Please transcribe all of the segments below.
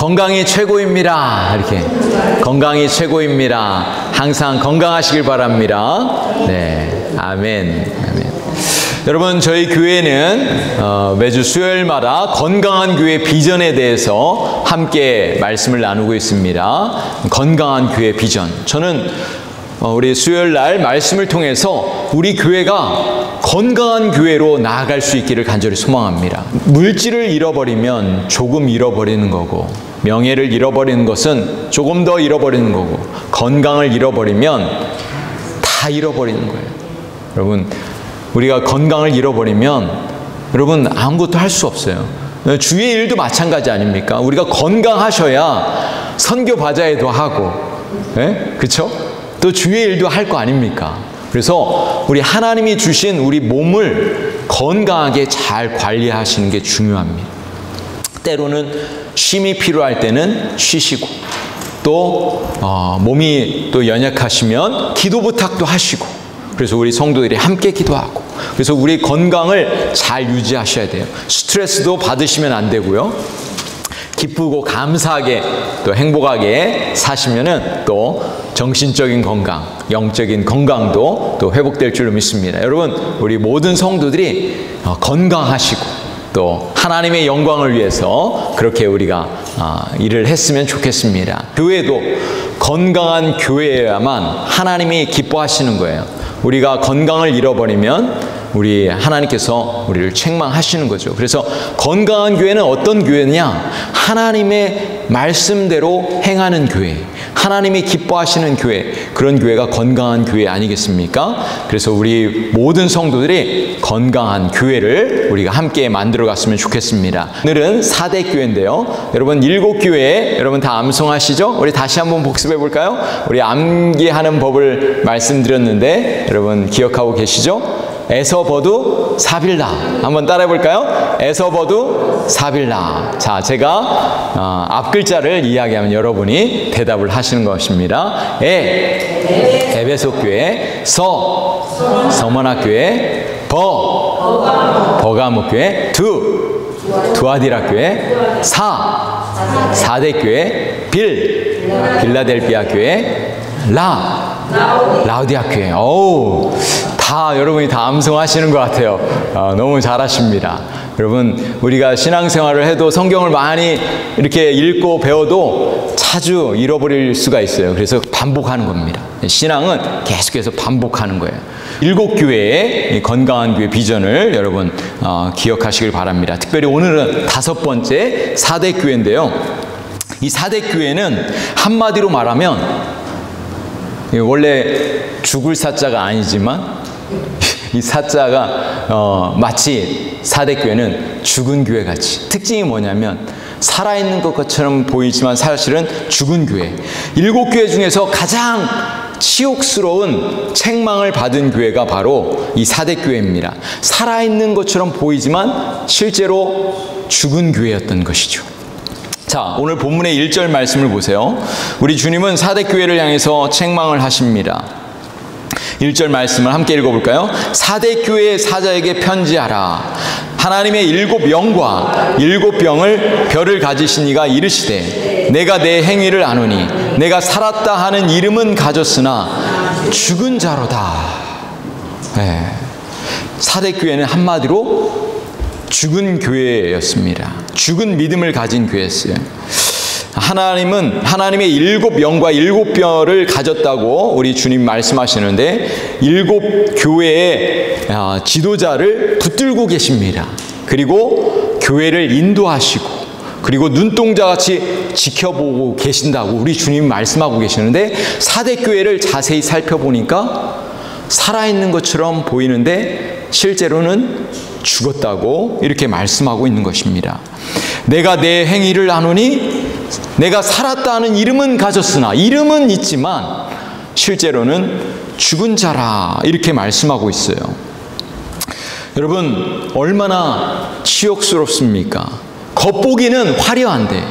건강이 최고입니다. 이렇게 건강이 최고입니다. 항상 건강하시길 바랍니다. 네, 아멘. 아멘. 여러분, 저희 교회는 매주 수요일마다 건강한 교회 비전에 대해서 함께 말씀을 나누고 있습니다. 건강한 교회 비전. 저는 우리 수요일 날 말씀을 통해서 우리 교회가 건강한 교회로 나아갈 수 있기를 간절히 소망합니다. 물질을 잃어버리면 조금 잃어버리는 거고, 명예를 잃어버리는 것은 조금 더 잃어버리는 거고, 건강을 잃어버리면 다 잃어버리는 거예요. 여러분, 우리가 건강을 잃어버리면 여러분 아무것도 할 수 없어요. 주의 일도 마찬가지 아닙니까? 우리가 건강하셔야 선교 바자회도 하고, 그렇죠? 또 주의 일도 할 거 아닙니까? 그래서 우리 하나님이 주신 우리 몸을 건강하게 잘 관리하시는 게 중요합니다. 때로는 쉼이 필요할 때는 쉬시고, 또 몸이 또 연약하시면 기도 부탁도 하시고, 그래서 우리 성도들이 함께 기도하고, 그래서 우리 건강을 잘 유지하셔야 돼요. 스트레스도 받으시면 안 되고요. 기쁘고 감사하게 또 행복하게 사시면은 또 정신적인 건강, 영적인 건강도 또 회복될 줄로 믿습니다. 여러분, 우리 모든 성도들이 건강하시고 또 하나님의 영광을 위해서 그렇게 우리가 일을 했으면 좋겠습니다. 교회도 건강한 교회여야만 하나님이 기뻐하시는 거예요. 우리가 건강을 잃어버리면 우리 하나님께서 우리를 책망하시는 거죠. 그래서 건강한 교회는 어떤 교회냐? 하나님의 말씀대로 행하는 교회, 하나님이 기뻐하시는 교회, 그런 교회가 건강한 교회 아니겠습니까? 그래서 우리 모든 성도들이 건강한 교회를 우리가 함께 만들어 갔으면 좋겠습니다. 오늘은 4대 교회인데요. 여러분 7교회 여러분 다 암송하시죠? 우리 다시 한번 복습해 볼까요? 우리 암기하는 법을 말씀드렸는데 여러분 기억하고 계시죠? 에서버두 사빌라. 한번 따라해 볼까요? 에서버두 사빌라. 자, 제가 앞 글자를 이야기하면 여러분이 대답을 하시는 것입니다. 에베소 교회, 서머나 교회, 버가모 교회, 두아디라 교회, 사대 교회, 빌라델피아 교회, 라우디아 교회. 다 여러분이 다 암송하시는 것 같아요. 너무 잘하십니다. 여러분, 우리가 신앙생활을 해도 성경을 많이 이렇게 읽고 배워도 자주 잃어버릴 수가 있어요. 그래서 반복하는 겁니다. 신앙은 계속해서 반복하는 거예요. 7교회의 건강한 교회 비전을 여러분 기억하시길 바랍니다. 특별히 오늘은 5번째 4대 교회인데요. 이 4대 교회는 한마디로 말하면 원래 죽을 사자가 아니지만 이 사자가 마치 4대 교회는 죽은 교회 같이, 특징이 뭐냐면 살아있는 것처럼 보이지만 사실은 죽은 교회. 7교회 중에서 가장 치욕스러운 책망을 받은 교회가 바로 이 4대 교회입니다. 살아있는 것처럼 보이지만 실제로 죽은 교회였던 것이죠. 자, 오늘 본문의 1절 말씀을 보세요. 우리 주님은 4대 교회를 향해서 책망을 하십니다. 1절 말씀을 함께 읽어볼까요? 4대 교회의 사자에게 편지하라. 하나님의 7영과 7병을 별을 가지신 이가 이르시되 내가 내 행위를 아노니 내가 살았다 하는 이름은 가졌으나 죽은 자로다. 4대 교회는 한마디로 죽은 교회였습니다. 죽은 믿음을 가진 교회였어요. 하나님은 하나님의 7영과 7별을 가졌다고 우리 주님 말씀하시는데 7교회의 지도자를 붙들고 계십니다. 그리고 교회를 인도하시고 그리고 눈동자같이 지켜보고 계신다고 우리 주님이 말씀하고 계시는데 4대 교회를 자세히 살펴보니까 살아있는 것처럼 보이는데 실제로는 죽었다고 이렇게 말씀하고 있는 것입니다. 내가 내 행위를 아노니 내가 살았다는 이름은 가졌으나, 이름은 있지만 실제로는 죽은 자라 이렇게 말씀하고 있어요. 여러분, 얼마나 치욕스럽습니까? 겉보기는 화려한데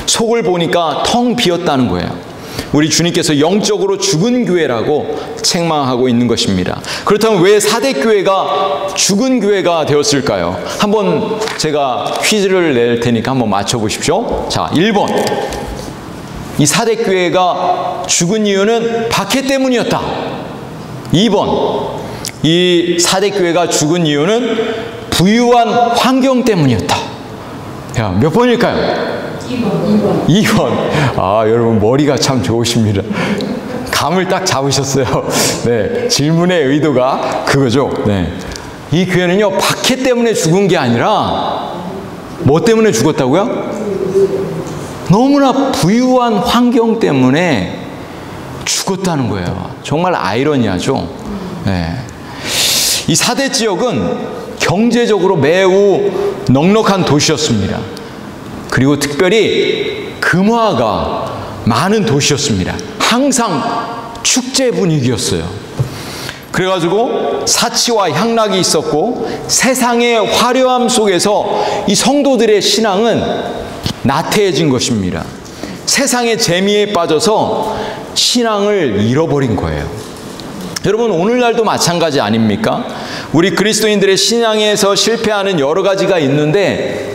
속을 보니까 텅 비었다는 거예요. 우리 주님께서 영적으로 죽은 교회라고 책망하고 있는 것입니다. 그렇다면 왜 사대교회가 죽은 교회가 되었을까요? 한번 제가 퀴즈를 낼 테니까 한번 맞춰보십시오. 자, 1번. 이 사대교회가 죽은 이유는 박해 때문이었다. 2번. 이 사대교회가 죽은 이유는 부유한 환경 때문이었다. 야, 몇 번일까요? 2번. 아, 여러분 머리가 참 좋으십니다. 감을 딱 잡으셨어요. 네, 질문의 의도가 그거죠. 네, 이 교회는요 박해 때문에 죽은 게 아니라 뭐 때문에 죽었다고요? 너무나 부유한 환경 때문에 죽었다는 거예요. 정말 아이러니하죠. 네. 이 사대 지역은 경제적으로 매우 넉넉한 도시였습니다. 그리고 특별히 금화가 많은 도시였습니다. 항상 축제 분위기였어요. 그래가지고 사치와 향락이 있었고 세상의 화려함 속에서 이 성도들의 신앙은 나태해진 것입니다. 세상의 재미에 빠져서 신앙을 잃어버린 거예요. 여러분, 오늘날도 마찬가지 아닙니까? 우리 그리스도인들의 신앙에서 실패하는 여러 가지가 있는데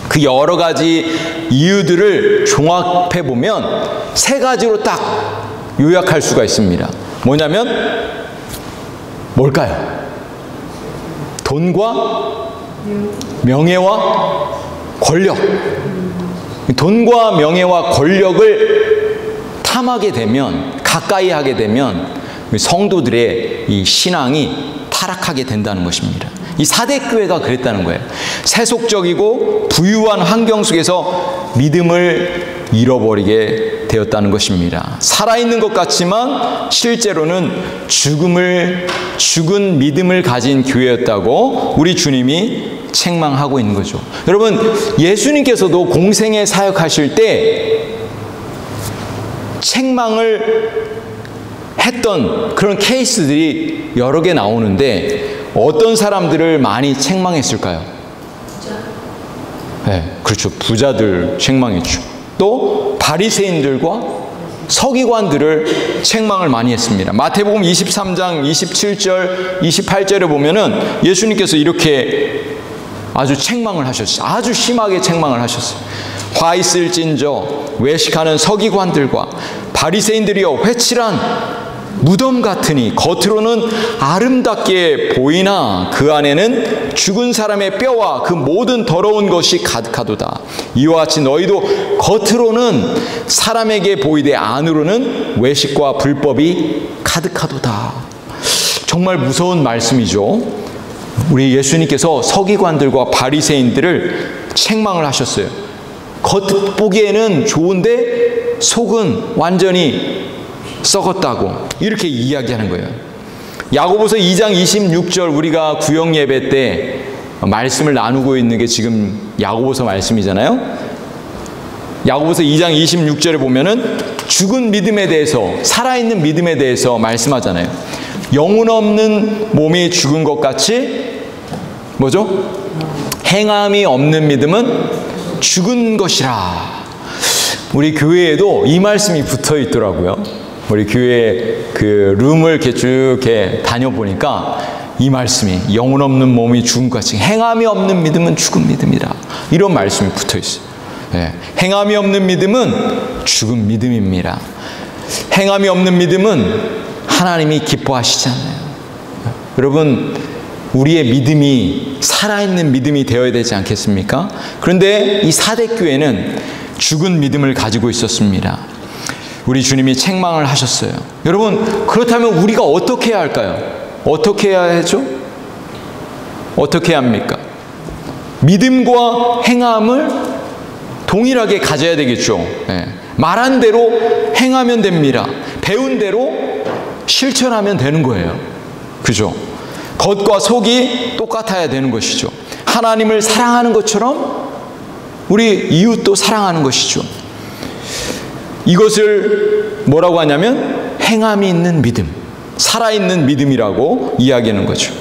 그 여러 가지 이유들을 종합해 보면 세 가지로 딱 요약할 수가 있습니다. 뭐냐면 뭘까요? 돈과 명예와 권력. 돈과 명예와 권력을 탐하게 되면, 가까이 하게 되면 성도들의 이 신앙이 타락하게 된다는 것입니다. 이 사대교회가 그랬다는 거예요. 세속적이고 부유한 환경 속에서 믿음을 잃어버리게 되었다는 것입니다. 살아있는 것 같지만 실제로는 죽은 믿음을 가진 교회였다고 우리 주님이 책망하고 있는 거죠. 여러분, 예수님께서도 공생애 사역하실 때 책망을 했던 그런 케이스들이 여러 개 나오는데 어떤 사람들을 많이 책망했을까요? 네, 그렇죠. 부자들 책망했죠. 또 바리새인들과 서기관들을 책망을 많이 했습니다. 마태복음 23장 27절 28절에 보면은 예수님께서 이렇게 아주 책망을 하셨어요. 아주 심하게 책망을 하셨어요. 화 있을진저 외식하는 서기관들과 바리새인들이여, 회칠한 무덤 같으니 겉으로는 아름답게 보이나 그 안에는 죽은 사람의 뼈와 그 모든 더러운 것이 가득하도다. 이와 같이 너희도 겉으로는 사람에게 보이되 안으로는 외식과 불법이 가득하도다. 정말 무서운 말씀이죠. 우리 예수님께서 서기관들과 바리새인들을 책망을 하셨어요. 겉보기에는 좋은데 속은 완전히 썩었다고 이렇게 이야기하는 거예요. 야고보서 2장 26절, 우리가 구역 예배 때 말씀을 나누고 있는 게 지금 야고보서 말씀이잖아요. 야고보서 2장 26절에 보면은 죽은 믿음에 대해서, 살아있는 믿음에 대해서 말씀하잖아요. 영혼 없는 몸이 죽은 것 같이 뭐죠? 행함이 없는 믿음은 죽은 것이라. 우리 교회에도 이 말씀이 붙어 있더라고요. 우리 교회 그 룸을 이렇게 쭉 이렇게 다녀보니까 이 말씀이, 영혼 없는 몸이 죽은 것 같이 행함이 없는 믿음은 죽은 믿음이라, 이런 말씀이 붙어 있어요. 네. 행함이 없는 믿음은 죽은 믿음입니다. 행함이 없는 믿음은 하나님이 기뻐하시지 않아요. 여러분, 우리의 믿음이 살아있는 믿음이 되어야 되지 않겠습니까? 그런데 이 사대교회는 죽은 믿음을 가지고 있었습니다. 우리 주님이 책망을 하셨어요. 여러분, 그렇다면 우리가 어떻게 해야 할까요? 어떻게 해야 하죠? 어떻게 해야 합니까? 믿음과 행함을 동일하게 가져야 되겠죠. 네. 말한 대로 행하면 됩니다. 배운 대로 실천하면 되는 거예요. 그죠? 겉과 속이 똑같아야 되는 것이죠. 하나님을 사랑하는 것처럼 우리 이웃도 사랑하는 것이죠. 이것을 뭐라고 하냐면 행함이 있는 믿음, 살아있는 믿음이라고 이야기하는 거죠.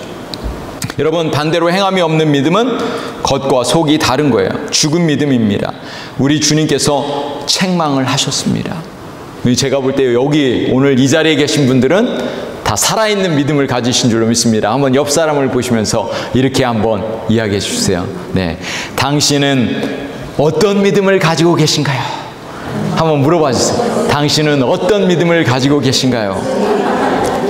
여러분, 반대로 행함이 없는 믿음은 겉과 속이 다른 거예요. 죽은 믿음입니다. 우리 주님께서 책망을 하셨습니다. 제가 볼 때 여기 오늘 이 자리에 계신 분들은 다 살아있는 믿음을 가지신 줄로 믿습니다. 한번 옆 사람을 보시면서 이렇게 한번 이야기해 주세요. 네, 당신은 어떤 믿음을 가지고 계신가요? 한번 물어봐 주세요. 당신은 어떤 믿음을 가지고 계신가요?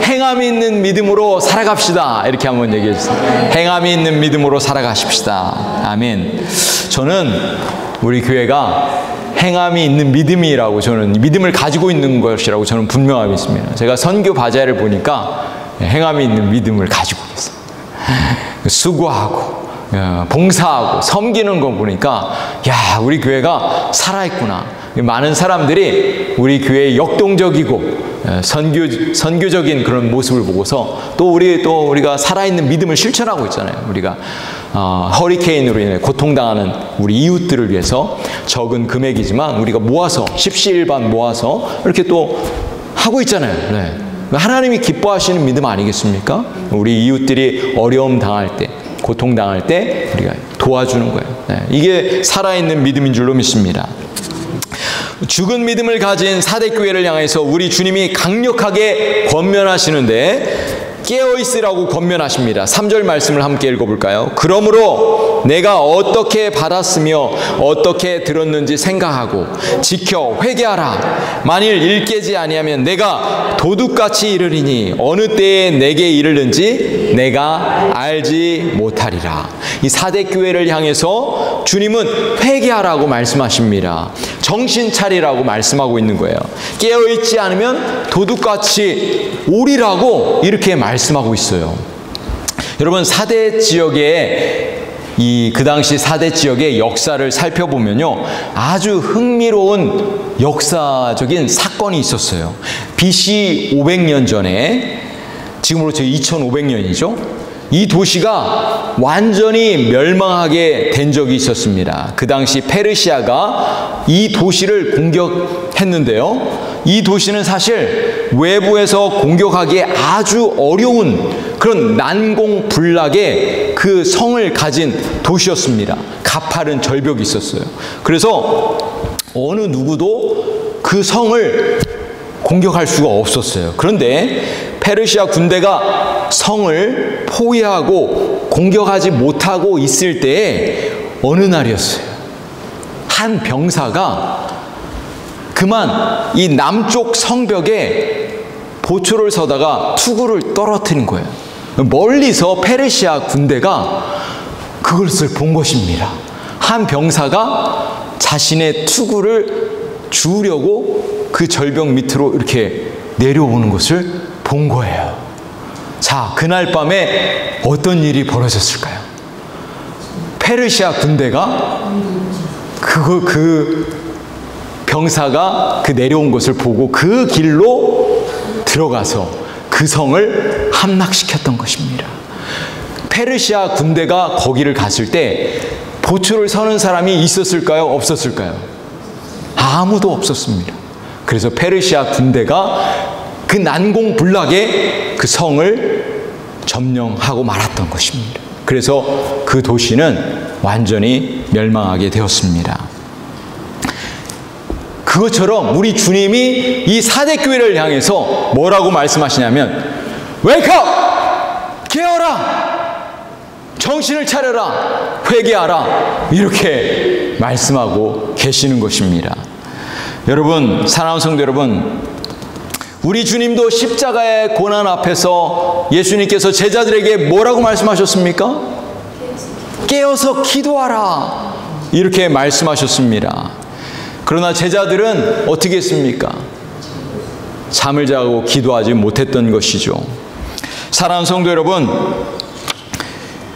행함이 있는 믿음으로 살아갑시다. 이렇게 한번 얘기해 주세요. 행함이 있는 믿음으로 살아가십시다. 아멘. 저는 우리 교회가 행함이 있는 믿음이라고, 저는 믿음을 가지고 있는 것이라고 저는 분명하게 믿습니다. 제가 선교 바자회를 보니까 행함이 있는 믿음을 가지고 있어요. 수고하고 봉사하고 섬기는 거 보니까 야, 우리 교회가 살아있구나. 많은 사람들이 우리 교회의 역동적이고 선교적인 그런 모습을 보고서 또 우리가 살아있는 믿음을 실천하고 있잖아요. 우리가 허리케인으로 인해 고통당하는 우리 이웃들을 위해서 적은 금액이지만 우리가 모아서 십시일반 모아서 이렇게 또 하고 있잖아요. 네. 하나님이 기뻐하시는 믿음 아니겠습니까? 우리 이웃들이 어려움 당할 때, 고통 당할 때 우리가 도와주는 거예요. 네. 이게 살아있는 믿음인 줄로 믿습니다. 죽은 믿음을 가진 사대교회를 향해서 우리 주님이 강력하게 권면하시는데 깨어있으라고 권면하십니다. 3절 말씀을 함께 읽어볼까요? 그러므로 내가 어떻게 받았으며 어떻게 들었는지 생각하고 지켜 회개하라. 만일 일깨지 아니하면 내가 도둑같이 이르리니 어느 때에 내게 이르는지 내가 알지 못하리라. 이 사대교회를 향해서 주님은 회개하라고 말씀하십니다. 정신 차리라고 말씀하고 있는 거예요. 깨어있지 않으면 도둑같이 오리라고 이렇게 말씀하고 있어요. 여러분, 사대 지역에 그 당시 사대 지역의 역사를 살펴보면요, 아주 흥미로운 역사적인 사건이 있었어요. BC 500년 전에, 지금으로부터 2500년이죠. 이 도시가 완전히 멸망하게 된 적이 있었습니다. 그 당시 페르시아가 이 도시를 공격했는데요. 이 도시는 사실 외부에서 공격하기에 아주 어려운 그런 난공불락의 그 성을 가진 도시였습니다. 가파른 절벽이 있었어요. 그래서 어느 누구도 그 성을 공격할 수가 없었어요. 그런데 페르시아 군대가 성을 포위하고 공격하지 못하고 있을 때에 어느 날이었어요. 한 병사가 그만 이 남쪽 성벽에 보초를 서다가 투구를 떨어뜨린 거예요. 멀리서 페르시아 군대가 그것을 본 것입니다. 한 병사가 자신의 투구를 주우려고 그 절벽 밑으로 이렇게 내려오는 것을 본 거예요. 자, 그날 밤에 어떤 일이 벌어졌을까요? 페르시아 군대가 그 병사가 그 내려온 것을 보고 그 길로 들어가서 그 성을 함락시켰던 것입니다. 페르시아 군대가 거기를 갔을 때 보초를 서는 사람이 있었을까요? 없었을까요? 아무도 없었습니다. 그래서 페르시아 군대가 그 난공불락의 그 성을 점령하고 말았던 것입니다. 그래서 그 도시는 완전히 멸망하게 되었습니다. 그것처럼 우리 주님이 이 사대교회를 향해서 뭐라고 말씀하시냐면 웨이크업! 깨어라! 정신을 차려라! 회개하라! 이렇게 말씀하고 계시는 것입니다. 여러분, 사랑하는 성도 여러분, 우리 주님도 십자가의 고난 앞에서 예수님께서 제자들에게 뭐라고 말씀하셨습니까? 깨어서 기도하라! 이렇게 말씀하셨습니다. 그러나 제자들은 어떻게 했습니까? 잠을 자고 기도하지 못했던 것이죠. 사랑하는 성도 여러분,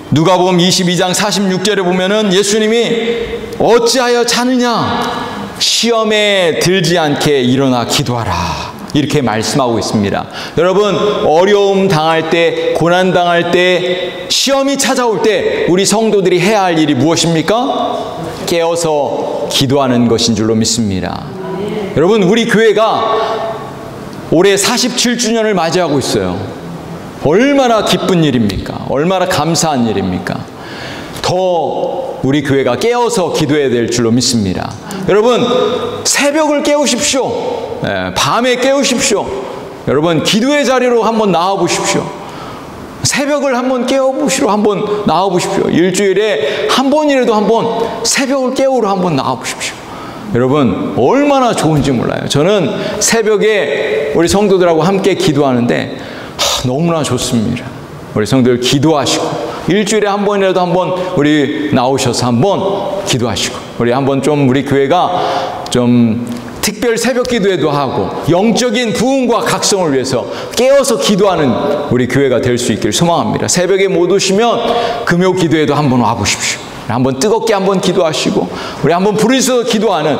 누가복음 22장 46절에 보면은 예수님이 어찌하여 자느냐? 시험에 들지 않게 일어나 기도하라. 이렇게 말씀하고 있습니다. 여러분, 어려움 당할 때, 고난 당할 때, 시험이 찾아올 때 우리 성도들이 해야 할 일이 무엇입니까? 깨어서 기도하는 것인 줄로 믿습니다. 여러분, 우리 교회가 올해 47주년을 맞이하고 있어요. 얼마나 기쁜 일입니까? 얼마나 감사한 일입니까? 더 우리 교회가 깨어서 기도해야 될 줄로 믿습니다. 여러분, 새벽을 깨우십시오. 밤에 깨우십시오. 여러분, 기도의 자리로 한번 나와 보십시오. 새벽을 한번 깨워보시러 한번 나와 보십시오. 일주일에 한 번이라도 한번 새벽을 깨우러 한번 나와 보십시오. 여러분, 얼마나 좋은지 몰라요. 저는 새벽에 우리 성도들하고 함께 기도하는데 너무나 좋습니다. 우리 성도들 기도하시고 일주일에 한 번이라도 한번 우리 나오셔서 한번 기도하시고, 우리 한번 좀 우리 교회가 좀 특별 새벽 기도회도 하고 영적인 부흥과 각성을 위해서 깨어서 기도하는 우리 교회가 될 수 있기를 소망합니다. 새벽에 못 오시면 금요 기도회도 한번 와보십시오. 한번 뜨겁게 한번 기도하시고, 우리 한번 부르셔서 기도하는,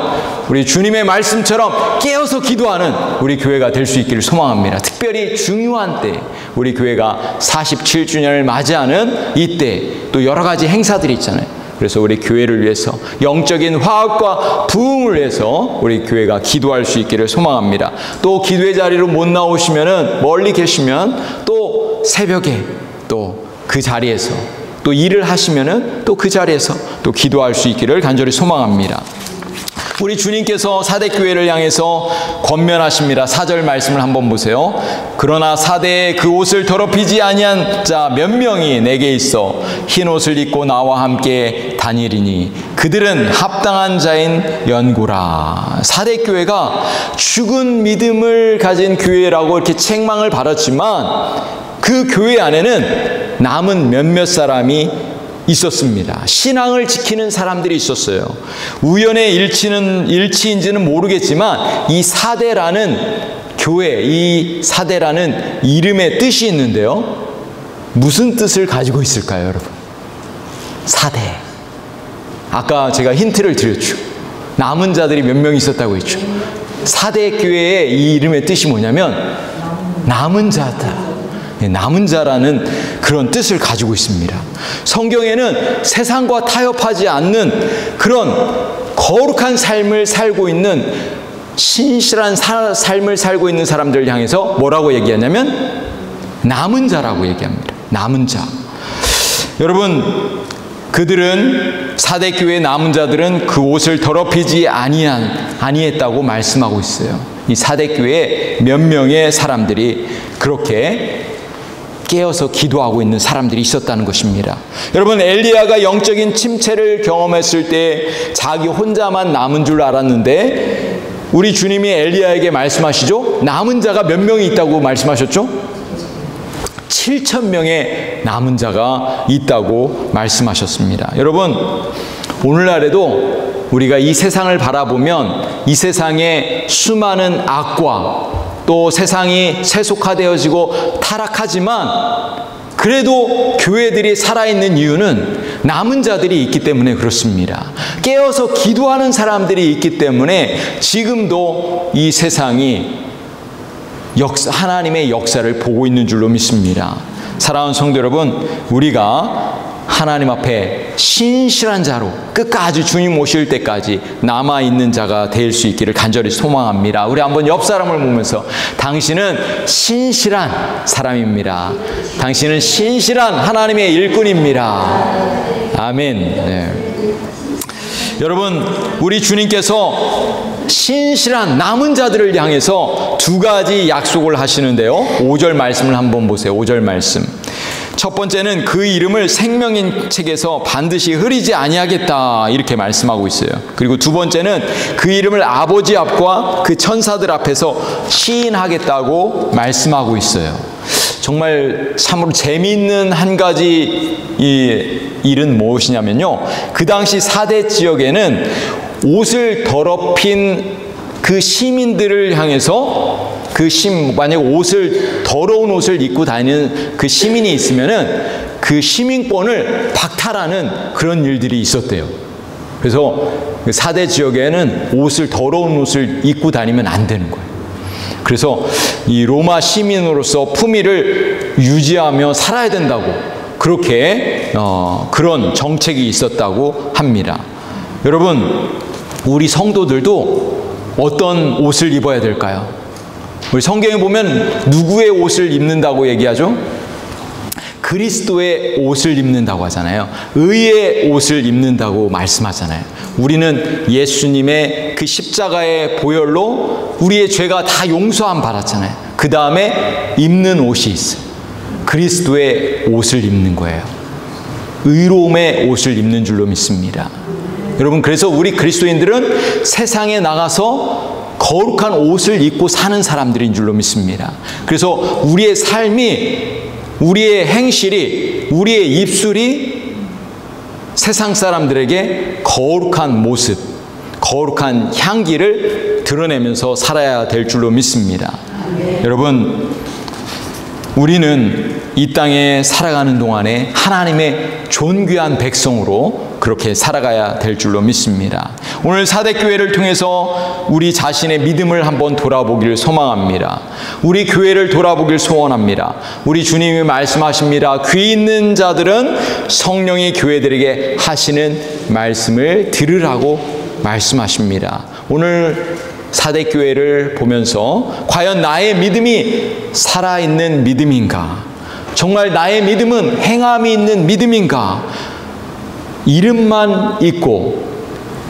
우리 주님의 말씀처럼 깨어서 기도하는 우리 교회가 될 수 있기를 소망합니다. 특별히 중요한 때, 우리 교회가 47주년을 맞이하는 이때 또 여러 가지 행사들이 있잖아요. 그래서 우리 교회를 위해서 영적인 화합과 부흥을 위해서 우리 교회가 기도할 수 있기를 소망합니다. 또 기도의 자리로 못 나오시면은, 멀리 계시면 또 새벽에 또 그 자리에서 또 일을 하시면은 또 그 자리에서 또 기도할 수 있기를 간절히 소망합니다. 우리 주님께서 사대교회를 향해서 권면하십니다. 4절 말씀을 한번 보세요. 그러나 사대에 그 옷을 더럽히지 아니한 자 몇 명이 내게 있어 흰 옷을 입고 나와 함께 다니리니 그들은 합당한 자인 연고라. 사대교회가 죽은 믿음을 가진 교회라고 이렇게 책망을 받았지만 그 교회 안에는 남은 몇몇 사람이 있었습니다. 신앙을 지키는 사람들이 있었어요. 우연의 일치인지는 모르겠지만 이 사대라는 교회, 이 사대라는 이름의 뜻이 있는데요. 무슨 뜻을 가지고 있을까요, 여러분? 사대. 아까 제가 힌트를 드렸죠. 남은 자들이 몇 명 있었다고 했죠. 사대 교회의 이 이름의 뜻이 뭐냐면 남은 자다. 남은 자라는 그런 뜻을 가지고 있습니다. 성경에는 세상과 타협하지 않는 그런 거룩한 삶을 살고 있는, 신실한 삶을 살고 있는 사람들을 향해서 뭐라고 얘기하냐면 남은 자라고 얘기합니다. 남은 자. 여러분, 그들은, 사대교회의 남은 자들은 그 옷을 더럽히지 아니했다고 말씀하고 있어요. 이 사대교회에 몇 명의 사람들이 그렇게 깨어서 기도하고 있는 사람들이 있었다는 것입니다. 여러분, 엘리야가 영적인 침체를 경험했을 때 자기 혼자만 남은 줄 알았는데 우리 주님이 엘리야에게 말씀하시죠. 남은 자가 몇 명이 있다고 말씀하셨죠? 7,000명의 남은 자가 있다고 말씀하셨습니다. 여러분, 오늘날에도 우리가 이 세상을 바라보면 이 세상에 수많은 악과 또 세상이 세속화되어지고 타락하지만 그래도 교회들이 살아있는 이유는 남은 자들이 있기 때문에 그렇습니다. 깨어서 기도하는 사람들이 있기 때문에 지금도 이 세상이 하나님의 역사를 보고 있는 줄로 믿습니다. 사랑하는 성도 여러분, 우리가 하나님 앞에 신실한 자로 끝까지 주님 오실 때까지 남아있는 자가 될 수 있기를 간절히 소망합니다. 우리 한번 옆 사람을 보면서 당신은 신실한 사람입니다. 당신은 신실한 하나님의 일꾼입니다. 아멘. 네. 여러분, 우리 주님께서 신실한 남은 자들을 향해서 두 가지 약속을 하시는데요. 5절 말씀을 한번 보세요. 5절 말씀. 첫 번째는 그 이름을 생명인 책에서 반드시 흐리지 아니하겠다, 이렇게 말씀하고 있어요. 그리고 두 번째는 그 이름을 아버지 앞과 그 천사들 앞에서 시인하겠다고 말씀하고 있어요. 정말 참으로 재미있는 한 가지 이 일은 무엇이냐면요, 그 당시 사대 지역에는 옷을 더럽힌 그 시민들을 향해서 만약 더러운 옷을 입고 다니는 그 시민이 있으면은 그 시민권을 박탈하는 그런 일들이 있었대요. 그래서 그 사대 지역에는 더러운 옷을 입고 다니면 안 되는 거예요. 그래서 이 로마 시민으로서 품위를 유지하며 살아야 된다고, 그렇게 그런 정책이 있었다고 합니다. 여러분, 우리 성도들도 어떤 옷을 입어야 될까요? 우리 성경에 보면 누구의 옷을 입는다고 얘기하죠? 그리스도의 옷을 입는다고 하잖아요. 의의 옷을 입는다고 말씀하잖아요. 우리는 예수님의 그 십자가의 보혈로 우리의 죄가 다 용서함 받았잖아요. 그 다음에 입는 옷이 있어요. 그리스도의 옷을 입는 거예요. 의로움의 옷을 입는 줄로 믿습니다. 여러분, 그래서 우리 그리스도인들은 세상에 나가서 거룩한 옷을 입고 사는 사람들인 줄로 믿습니다. 그래서 우리의 삶이, 우리의 행실이, 우리의 입술이 세상 사람들에게 거룩한 모습, 거룩한 향기를 드러내면서 살아야 될 줄로 믿습니다. 여러분, 우리는 이 땅에 살아가는 동안에 하나님의 존귀한 백성으로 그렇게 살아가야 될 줄로 믿습니다. 오늘 사대교회를 통해서 우리 자신의 믿음을 한번 돌아보기를 소망합니다. 우리 교회를 돌아보길 소원합니다. 우리 주님이 말씀하십니다. 귀 있는 자들은 성령이 교회들에게 하시는 말씀을 들으라고 말씀하십니다. 오늘 사대교회를 보면서 과연 나의 믿음이 살아있는 믿음인가? 정말 나의 믿음은 행함이 있는 믿음인가? 이름만 있고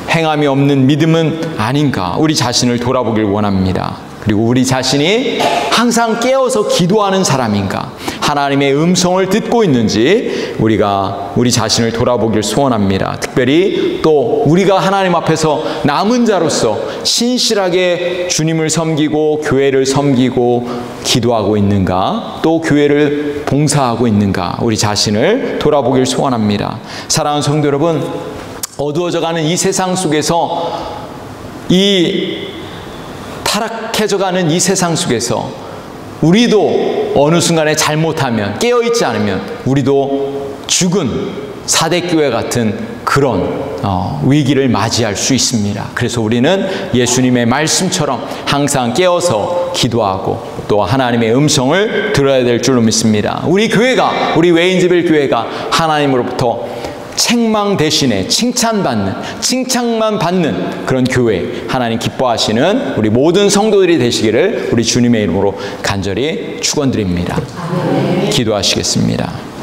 행함이 없는 믿음은 아닌가? 우리 자신을 돌아보길 원합니다. 그리고 우리 자신이 항상 깨어서 기도하는 사람인가? 하나님의 음성을 듣고 있는지 우리 자신을 돌아보길 소원합니다. 특별히 또 우리가 하나님 앞에서 남은 자로서 신실하게 주님을 섬기고 교회를 섬기고 기도하고 있는가? 또 교회를 봉사하고 있는가? 우리 자신을 돌아보길 소원합니다. 사랑하는 성도 여러분, 어두워져가는 이 세상 속에서, 이 타락해져가는 이 세상 속에서 우리도 어느 순간에 잘못하면, 깨어있지 않으면 우리도 죽은 사대교회 같은 그런 위기를 맞이할 수 있습니다. 그래서 우리는 예수님의 말씀처럼 항상 깨어서 기도하고 또 하나님의 음성을 들어야 될 줄로 믿습니다. 우리 교회가, 우리 외인지빌 교회가 하나님으로부터 책망 대신에 칭찬만 받는 그런 교회, 하나님 기뻐하시는 우리 모든 성도들이 되시기를 우리 주님의 이름으로 간절히 축원드립니다. 기도하시겠습니다.